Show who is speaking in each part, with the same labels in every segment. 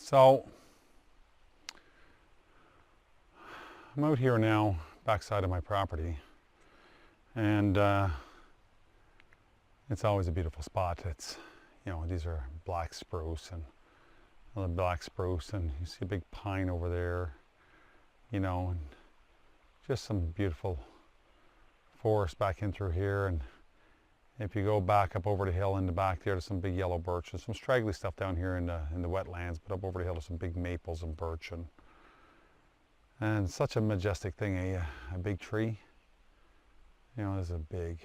Speaker 1: So I'm out here now, backside of my property, and it's always a beautiful spot. It's, these are black spruce and another black spruce, and you see a big pine over there, and just some beautiful forest back in through here. And if you go back up over the hill in the back there, there's some big yellow birch and some straggly stuff down here in the wetlands, but up over the hill there's some big maples and birch, and such a majestic thing, a big tree. There's a big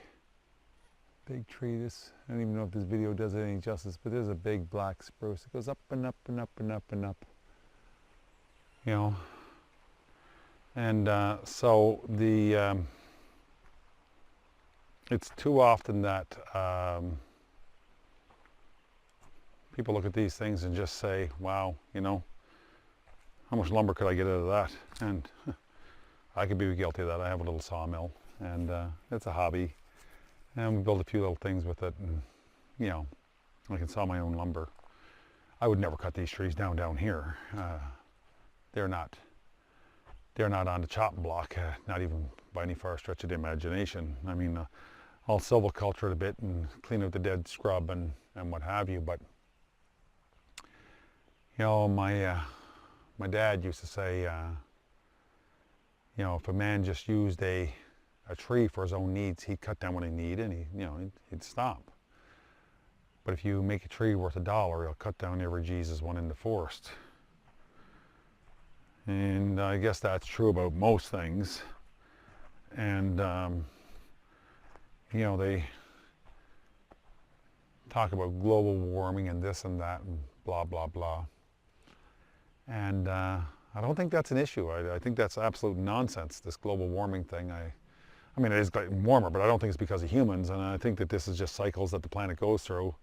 Speaker 1: tree. I don't even know if this video does it any justice, but there's a big black spruce. It goes up and up and up and up and up. And so it's too often that people look at these things and just say, wow, how much lumber could I get out of that? And I could be guilty of that. I have a little sawmill, and it's a hobby. And we build a few little things with it, and I can saw my own lumber. I would never cut these trees down here. They're not on the chopping block, not even by any far stretch of the imagination. I mean, I'll silviculture it a bit and clean out the dead scrub and what have you. But my dad used to say, if a man just used a tree for his own needs, he'd cut down what he needed, and he'd stop. But if you make a tree worth $1, he'll cut down every Jesus one in the forest. And I guess that's true about most things. And they talk about global warming and this and that and blah blah blah. And I don't think that's an issue. I think that's absolute nonsense, this global warming thing. I mean, it is getting warmer, but I don't think it's because of humans, and I think that this is just cycles that the planet goes through,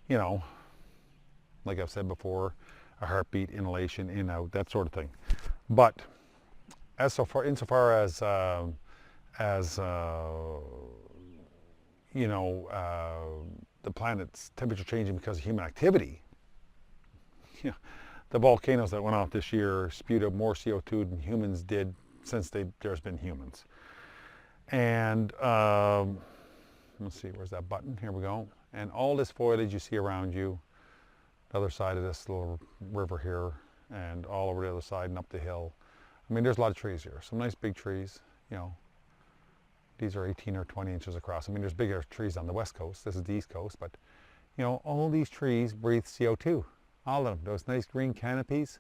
Speaker 1: like I've said before, a heartbeat, inhalation, in, out, that sort of thing. But insofar as the planet's temperature changing because of human activity, the volcanoes that went off this year spewed out more CO2 than humans did since there's been humans. And let's see, where's that button? Here we go. And all this foliage you see around you, the other side of this little river here, and all over the other side and up the hill. I mean, there's a lot of trees here. Some nice big trees, These are 18 or 20 inches across. I mean, there's bigger trees on the west coast. This is the east coast, but all these trees breathe CO2. All of them, those nice green canopies,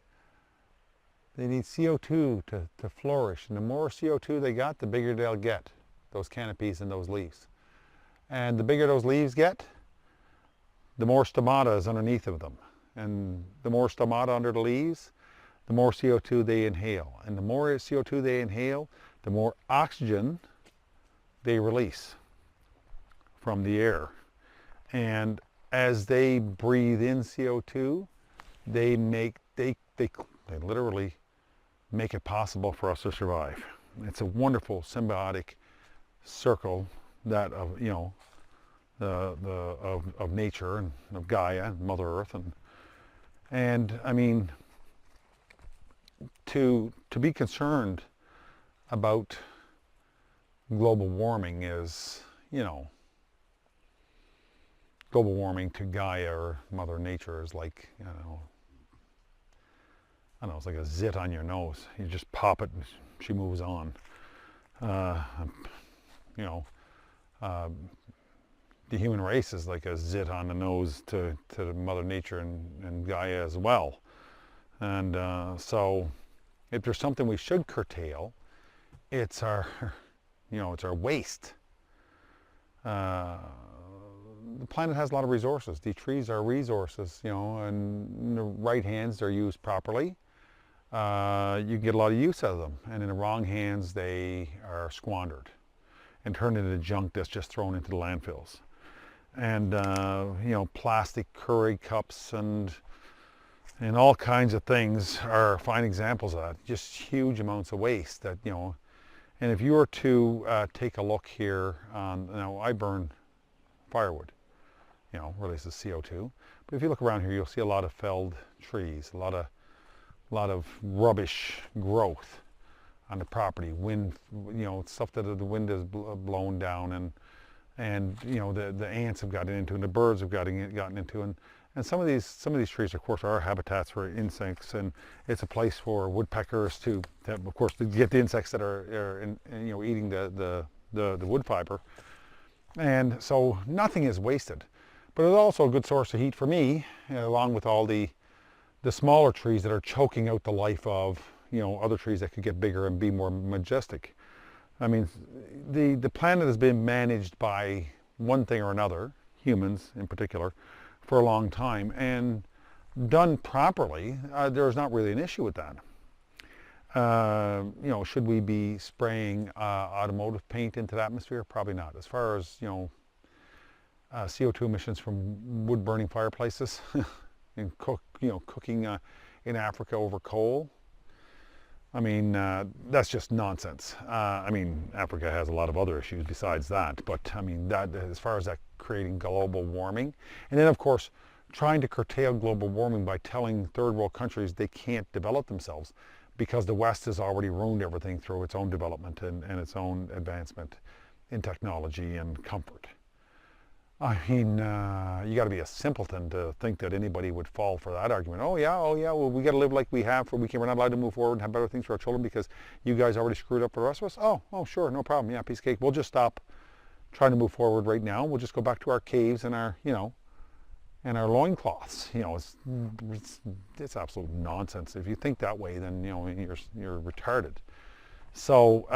Speaker 1: they need CO2 to flourish. And the more CO2 they got, the bigger they'll get, those canopies and those leaves. And the bigger those leaves get, the more stomata is underneath of them. And the more stomata under the leaves, the more CO2 they inhale. And the more CO2 they inhale, the more oxygen they release from the air. And as they breathe in CO2, they literally make it possible for us to survive. It's a wonderful symbiotic circle that of of nature and of Gaia and Mother Earth, and I mean, to be concerned about global warming is, global warming to Gaia or Mother Nature is like, I don't know, it's like a zit on your nose. You just pop it and she moves on. The human race is like a zit on the nose to Mother Nature and Gaia as well. And so if there's something we should curtail, it's our waste. The planet has a lot of resources. These trees are resources, and in the right hands they're used properly. You can get a lot of use out of them, and in the wrong hands they are squandered and turned into junk that's just thrown into the landfills. And plastic Keurig cups and all kinds of things are fine examples of that. Just huge amounts of waste that, and if you were to take a look here on, now I burn firewood, releases CO2, but if you look around here, you'll see a lot of felled trees, a lot of a lot of rubbish growth on the property, wind, stuff that the wind has blown down, and the ants have gotten into, and the birds have gotten into, and some of these trees, of course, are habitats for insects, and it's a place for woodpeckers of course, to get the insects that are eating the wood fiber, and so nothing is wasted. But it's also a good source of heat for me, along with all the smaller trees that are choking out the life of other trees that could get bigger and be more majestic. I mean, the planet has been managed by one thing or another, humans in particular, for a long time, and done properly, there's not really an issue with that. Should we be spraying automotive paint into the atmosphere? Probably not. As far as CO2 emissions from wood-burning fireplaces and cooking in Africa over coal, I mean, that's just nonsense. I mean, Africa has a lot of other issues besides that, but I mean, that as far as that creating global warming, and then of course, trying to curtail global warming by telling third world countries they can't develop themselves because the West has already ruined everything through its own development and its own advancement in technology and comfort. I mean, you got to be a simpleton to think that anybody would fall for that argument. Oh yeah, well, we got to live like we have we're not allowed to move forward and have better things for our children because you guys already screwed up for the rest of us. Oh, sure, no problem. Yeah, piece of cake. We'll just stop trying to move forward right now. We'll just go back to our caves and our loincloths. It's absolute nonsense. If you think that way, then you're retarded. So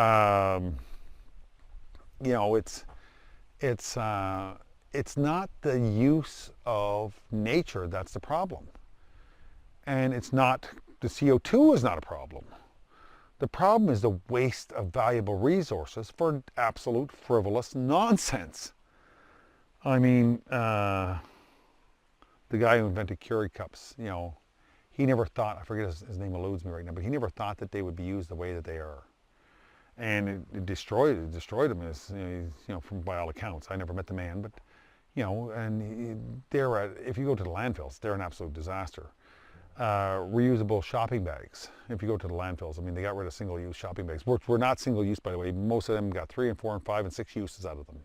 Speaker 1: it's not the use of nature that's the problem. And it's not, the CO2 is not a problem. The problem is the waste of valuable resources for absolute frivolous nonsense. I mean, the guy who invented Keurig cups, he never thought, I forget his name eludes me right now, but he never thought that they would be used the way that they are. And it destroyed him, as from by all accounts. I never met the man, but if you go to the landfills, they're an absolute disaster. Reusable shopping bags. If you go to the landfills, I mean, they got rid of single-use shopping bags, which were not single-use, by the way. Most of them got 3 and 4 and 5 and 6 uses out of them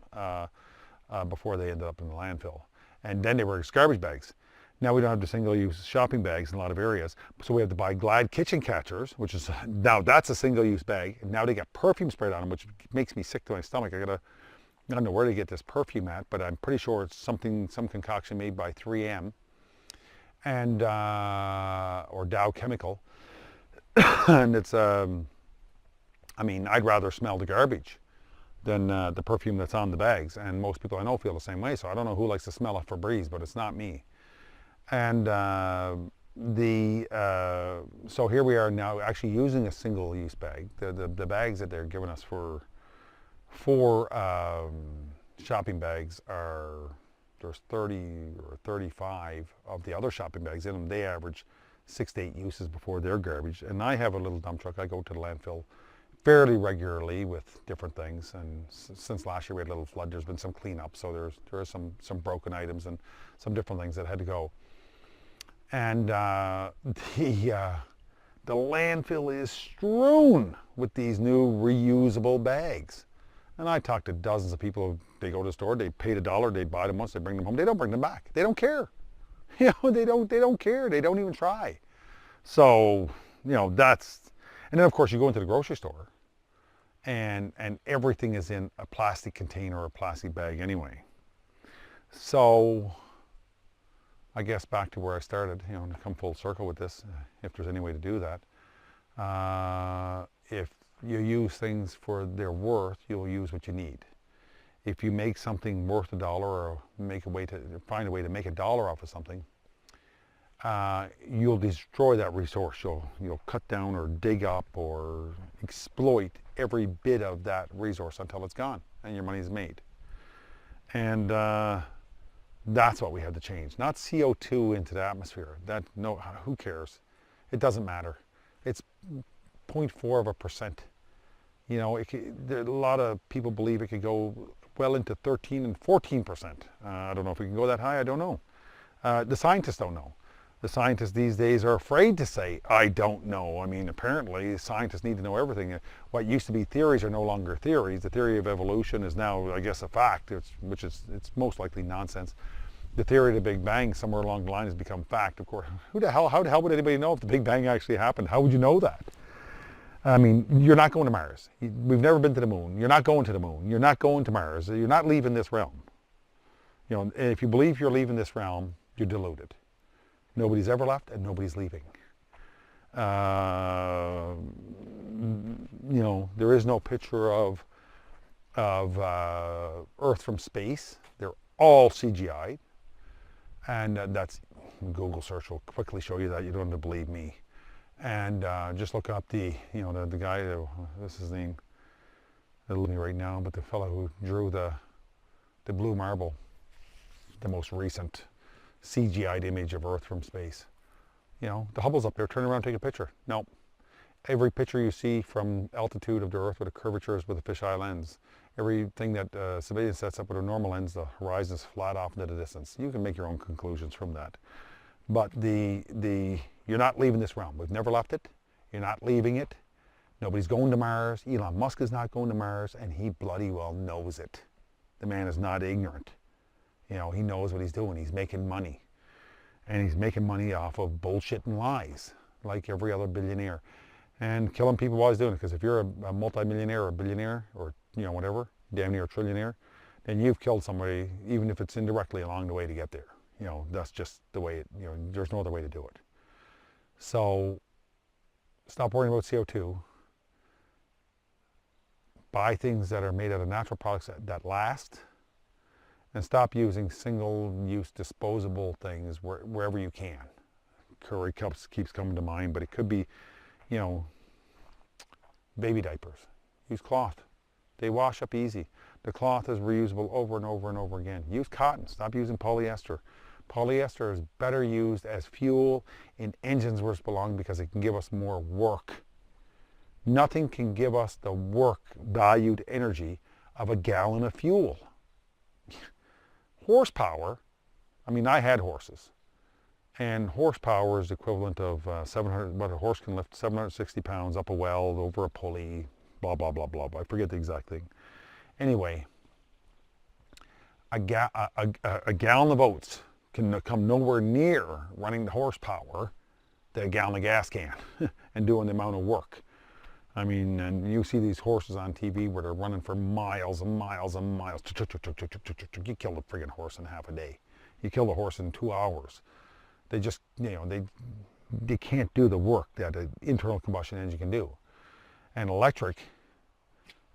Speaker 1: before they ended up in the landfill. And then they were garbage bags. Now we don't have the single-use shopping bags in a lot of areas, so we have to buy Glad kitchen catchers, which is, now that's a single-use bag, and now they got perfume sprayed on them, which makes me sick to my stomach. I don't know where to get this perfume at, but I'm pretty sure it's some concoction made by 3M and or Dow Chemical, and it's I mean, I'd rather smell the garbage than the perfume that's on the bags, and most people I know feel the same way. So I don't know who likes to smell a Febreze, but it's not me. And so here we are now actually using a single-use bag. The bags that they're giving us for shopping bags there's 30 or 35 of the other shopping bags in them. They average 6 to 8 uses before they're garbage. And I have a little dump truck. I go to the landfill fairly regularly with different things. And since last year we had a little flood, there's been some cleanup. So there are some broken items and some different things that had to go. And the landfill is strewn with these new reusable bags. And I talked to dozens of people. They go to the store, they pay $1, they buy them once, they bring them home. They don't bring them back. They don't care. They don't care. They don't even try. So, that's, and then of course you go into the grocery store and everything is in a plastic container or a plastic bag anyway. So I guess back to where I started, to come full circle with this, if there's any way to do that. If you use things for their worth, you'll use what you need. If you make something worth $1 or find a way to make $1 off of something, you'll destroy that resource. You'll cut down or dig up or exploit every bit of that resource until it's gone and your money's made. And that's what we have to change. Not CO2 into the atmosphere. Who cares? It doesn't matter. It's 0.4%. A lot of people believe it could go well into 13 and 14%. I don't know if we can go that high. I don't know. The scientists don't know. The scientists these days are afraid to say, I don't know. I mean, apparently scientists need to know everything. What used to be theories are no longer theories. The theory of evolution is now, I guess, a fact, it's most likely nonsense. The theory of the Big Bang somewhere along the line has become fact. Of course, how the hell would anybody know if the Big Bang actually happened? How would you know that? I mean, you're not going to Mars. We've never been to the moon. You're not going to the moon. You're not going to Mars. You're not leaving this realm. You know, if you believe you're leaving this realm, you're deluded. Nobody's ever left, and nobody's leaving. You know, there is no picture of Earth from space. They're all CGI, and that's Google search will quickly show you that. You don't have to believe me. And just look up the guy. This is his name. They're looking right now, but the fellow who drew the blue marble, the most recent CGI'd image of Earth from space. You know, the Hubble's up there. Turn around, take a picture. No, every picture you see from altitude of the Earth with a curvature is with a fisheye lens. Everything that civilian sets up with a normal lens, the horizon is flat off into the distance. You can make your own conclusions from that. But you're not leaving this realm. We've never left it. You're not leaving it. Nobody's going to Mars. Elon Musk is not going to Mars, and he bloody well knows it. The man is not ignorant. You know, he knows what he's doing. He's making money. And he's making money off of bullshit and lies, like every other billionaire. And killing people while he's doing it. Because if you're a multimillionaire or a billionaire or, you know, whatever, damn near a trillionaire, then you've killed somebody, even if it's indirectly along the way to get there. You know, that's just the way it, you know, there's no other way to do it. So stop worrying about CO2. Buy things that are made out of natural products that last. And stop using single-use disposable things wherever you can. Curry cups keeps coming to mind, but it could be, you know, baby diapers. Use cloth. They wash up easy. The cloth is reusable over and over and over again. Use cotton. Stop using polyester. Polyester is better used as fuel in engines where it belongs because it can give us more work. Nothing can give us the work valued energy of a gallon of fuel. Horsepower, I mean, I had horses, and horsepower is equivalent of 700, what a horse can lift 760 pounds up a well, over a pulley, blah, blah, blah, blah, blah. I forget the exact thing. Anyway, a gallon of oats can come nowhere near running the horsepower that a gallon of gas can and doing the amount of work. I mean, and you see these horses on TV where they're running for miles and miles and miles. You kill the friggin' horse in half a day. You kill the horse in 2 hours. They just, you know, they can't do the work that an internal combustion engine can do. And electric,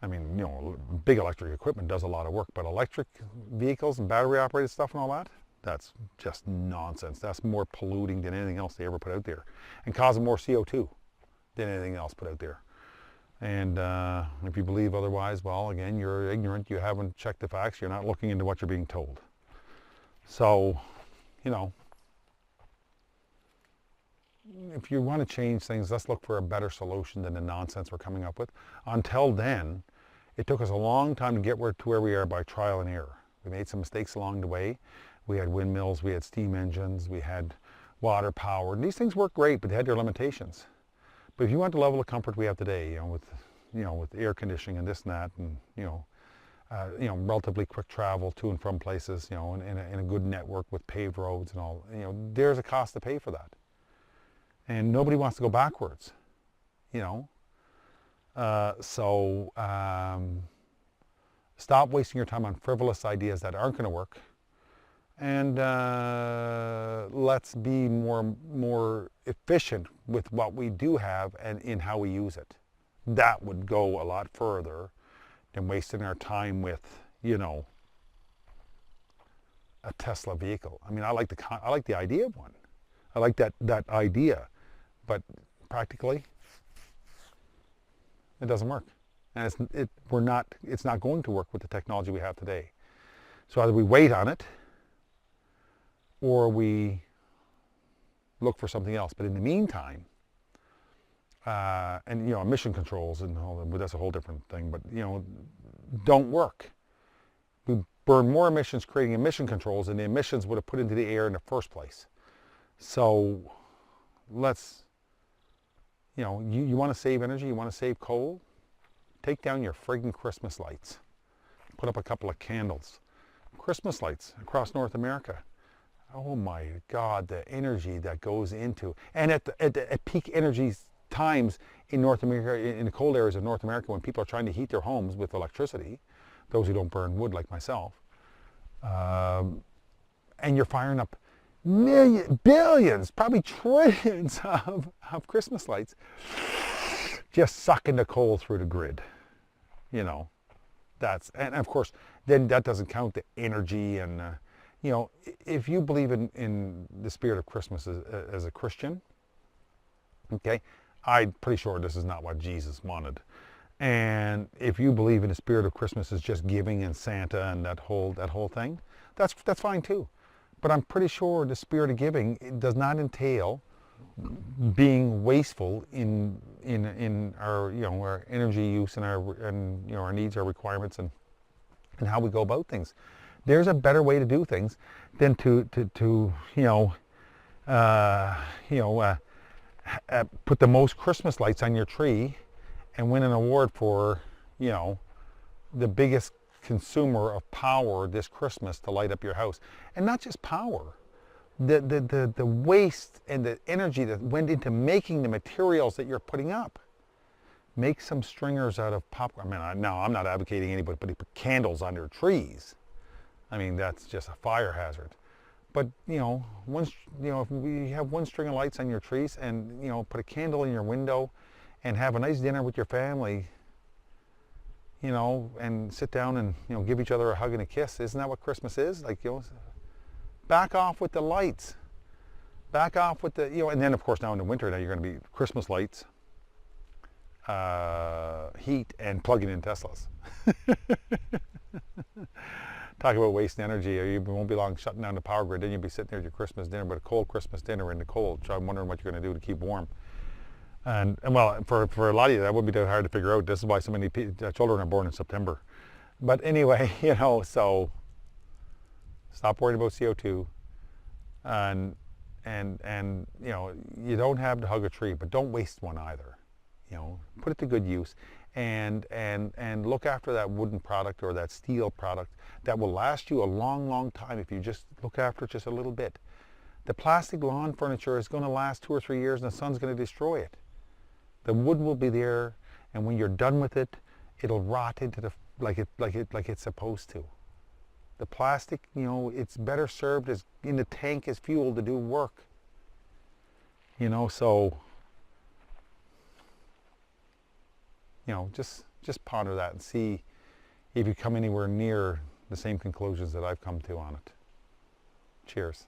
Speaker 1: I mean, you know, big electric equipment does a lot of work, but electric vehicles and battery operated stuff and all that, that's just nonsense. That's more polluting than anything else they ever put out there, and causing more CO2 than anything else put out there. And if you believe otherwise, well, again, you're ignorant. You haven't checked the facts. You're not looking into what you're being told. So, you know, if you want to change things, let's look for a better solution than the nonsense we're coming up with. Until then, it took us a long time to get to where we are by trial and error. We made some mistakes along the way. We had windmills, we had steam engines, we had water power. And these things work great, but they had their limitations. But if you want the level of comfort we have today, with air conditioning and this and that, and relatively quick travel to and from places, in a good network with paved roads and all, there's a cost to pay for that. And nobody wants to go backwards, stop wasting your time on frivolous ideas that aren't going to work. And let's be more efficient with what we do have and in how we use it. That would go a lot further than wasting our time with, a Tesla vehicle. I mean, I like the idea of one. I like that idea, but practically, it doesn't work, and it's not going to work with the technology we have today. So either we wait on it, or we look for something else. But in the meantime, emission controls and all that, that's a whole different thing, but, don't work. We burn more emissions creating emission controls than the emissions would have put into the air in the first place. So let's, you want to save energy, you want to save coal, take down your friggin' Christmas lights. Put up a couple of candles. Christmas lights across North America. Oh my God, the energy that goes into, and at peak energy times in North America, in the cold areas of North America, when people are trying to heat their homes with electricity, those who don't burn wood like myself, and you're firing up millions, billions, probably trillions of Christmas lights, just sucking the coal through the grid. And of course, then that doesn't count the energy and, if you believe in the spirit of Christmas as a Christian, okay, I'm pretty sure this is not what Jesus wanted. And if you believe in the spirit of Christmas as just giving and Santa and that whole thing, that's fine too. But I'm pretty sure the spirit of giving does not entail being wasteful in our our energy use and our needs, our requirements, and how we go about things. There's a better way to do things than to put the most Christmas lights on your tree and win an award for the biggest consumer of power this Christmas to light up your house. And not just power, the waste and the energy that went into making the materials that you're putting up. Make some stringers out of popcorn. I mean, I'm not advocating anybody put candles on their trees. I mean, that's just a fire hazard. But if you have one string of lights on your trees and put a candle in your window and have a nice dinner with your family, and sit down and give each other a hug and a kiss. Isn't that what Christmas is? Like, back off with the lights. Back off with the and then of course now in the winter, now you're going to be Christmas lights, heat, and plugging in Teslas. Talk about wasting energy. You won't be long shutting down the power grid. Then you'll be sitting there at your Christmas dinner, but a cold Christmas dinner in the cold. So I'm wondering what you're going to do to keep warm. And well, for a lot of you, that would be too hard to figure out. This is why so many children are born in September. But anyway, so stop worrying about CO2. And you don't have to hug a tree, but don't waste one either. Put it to good use, and look after that wooden product or that steel product that will last you a long, long time if you just look after it just a little bit. The plastic lawn furniture is going to last 2 or 3 years, and the sun's going to destroy it. The wood will be there, and when you're done with it, it'll rot into like it's supposed to. The plastic, it's better served as in the tank as fuel to do work. So just ponder that and see if you come anywhere near the same conclusions that I've come to on it. Cheers.